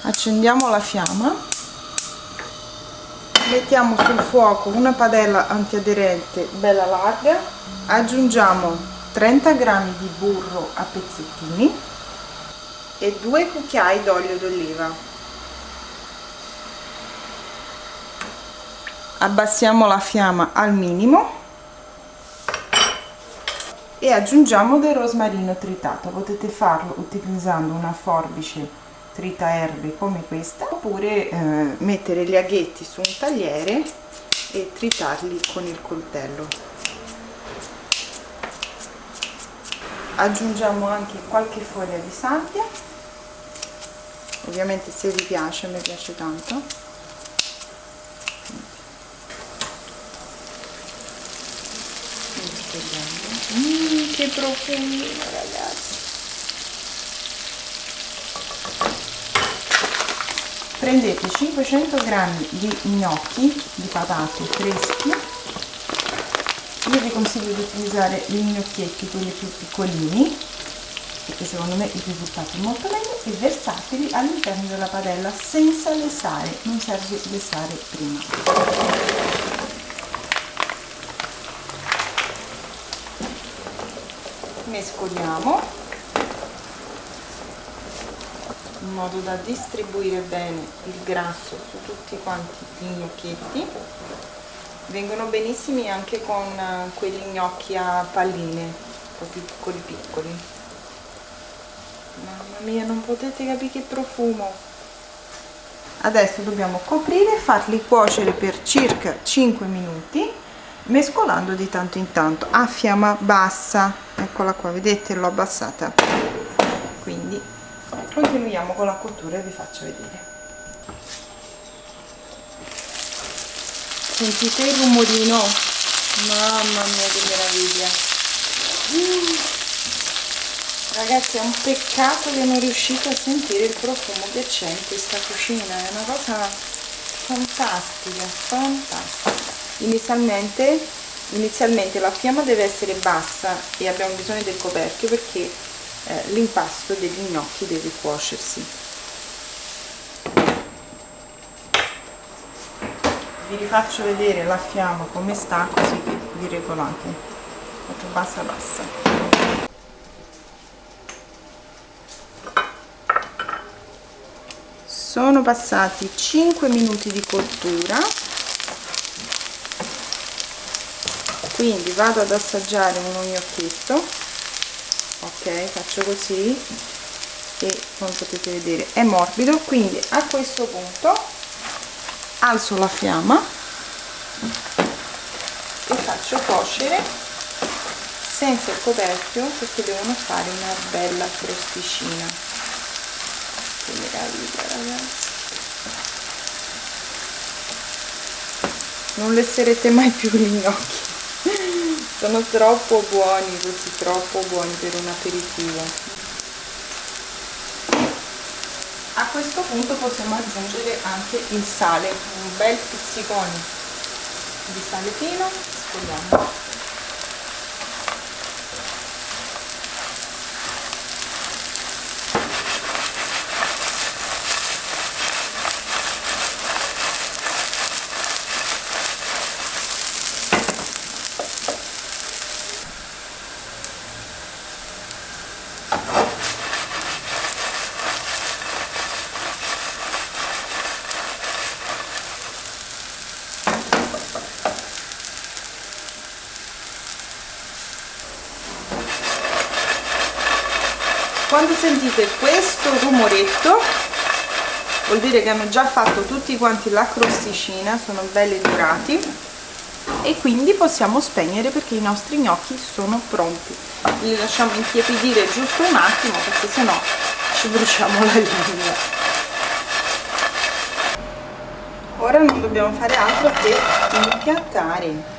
Accendiamo la fiamma, mettiamo sul fuoco una padella antiaderente bella larga, aggiungiamo 30 g di burro a pezzettini e 2 cucchiai d'olio d'oliva. Abbassiamo la fiamma al minimo e aggiungiamo del rosmarino tritato. Potete farlo utilizzando una forbice tritaerbe come questa, oppure mettere gli aghetti su un tagliere e tritarli con il coltello. Aggiungiamo anche qualche foglia di salvia, ovviamente se vi piace, a me piace tanto. Che profumino, ragazzi! Prendete 500 g di gnocchi di patate freschi. Io vi consiglio di utilizzare gli gnocchietti, quelli più piccolini, perché secondo me il risultato è molto meglio, e versateli all'interno della padella senza lesare, non serve lesare prima. Mescoliamo in modo da distribuire bene il grasso su tutti quanti gli gnocchietti. Vengono benissimi anche con quegli gnocchi a palline, proprio piccoli piccoli. Mamma mia, non potete capire che profumo! Adesso dobbiamo coprire e farli cuocere per circa 5 minuti, mescolando di tanto in tanto a fiamma bassa. Eccola qua, vedete, l'ho abbassata. Quindi continuiamo con la cottura e vi faccio vedere. Sentite il rumorino? Mamma mia, che meraviglia! Ragazzi, è un peccato che non riuscite a sentire il profumo che c'è in questa cucina, è una cosa fantastica, fantastica. Inizialmente la fiamma deve essere bassa e abbiamo bisogno del coperchio perché l'impasto degli gnocchi deve cuocersi. Vi rifaccio vedere la fiamma come sta, così che vi regolate. Proprio bassa bassa. Sono passati 5 minuti di cottura, quindi vado ad assaggiare uno gnocchietto. Ok, faccio così e come potete vedere è morbido, quindi a questo punto alzo la fiamma e faccio cuocere senza il coperchio perché devono fare una bella crosticina. Che meraviglia, ragazzi! Non lesserete mai più gli gnocchi, sono troppo buoni così, troppo buoni per un aperitivo. A questo punto possiamo aggiungere anche il sale, un bel pizzicone di sale fino, scoliamo. Quando sentite questo rumoretto vuol dire che hanno già fatto tutti quanti la crosticina, sono belli dorati e quindi possiamo spegnere perché i nostri gnocchi sono pronti. Li lasciamo intiepidire giusto un attimo perché sennò ci bruciamo la lingua. Ora non dobbiamo fare altro che impiattare.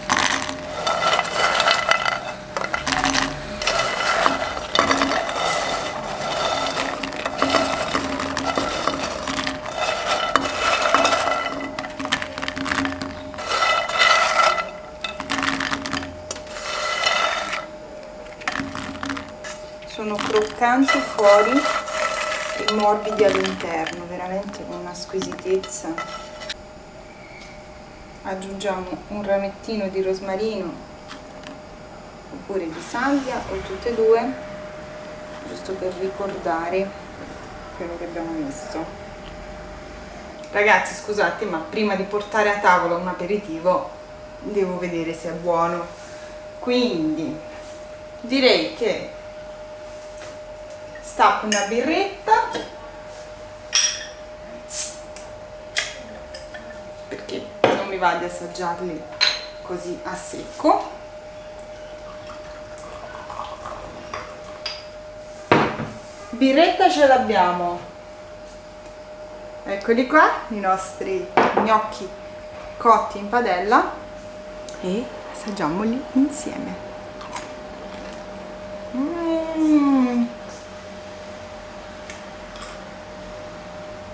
Sono croccanti fuori e morbidi all'interno, veramente una squisitezza. Aggiungiamo un ramettino di rosmarino oppure di salvia o tutte e due, giusto per ricordare quello che abbiamo messo. Ragazzi, scusate, ma prima di portare a tavola un aperitivo devo vedere se è buono, quindi direi che stappo una birretta, perché non mi va di assaggiarli così a secco. Birretta ce l'abbiamo, eccoli qua i nostri gnocchi cotti in padella e assaggiamoli insieme.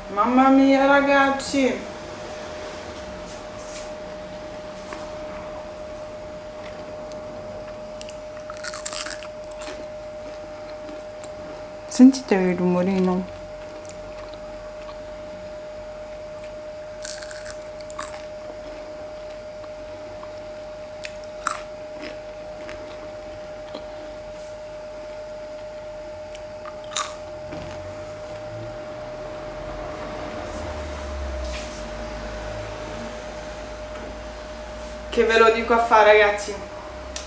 Mamma mia ragazzi, sentite il rumorino? Che ve lo dico a fare ragazzi,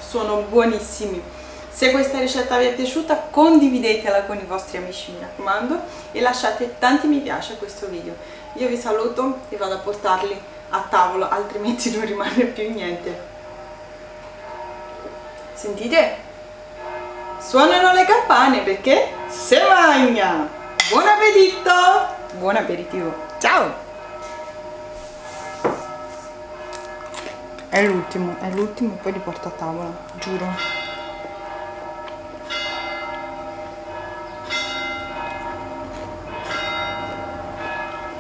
sono buonissimi. Se questa ricetta vi è piaciuta condividetela con i vostri amici, mi raccomando, e lasciate tanti mi piace a questo video. Io vi saluto e vado a portarli a tavola, altrimenti non rimane più niente. Sentite? Suonano le campane perché se magna! Buon appetito! Buon aperitivo! Ciao! È l'ultimo e poi li porto a tavola, giuro.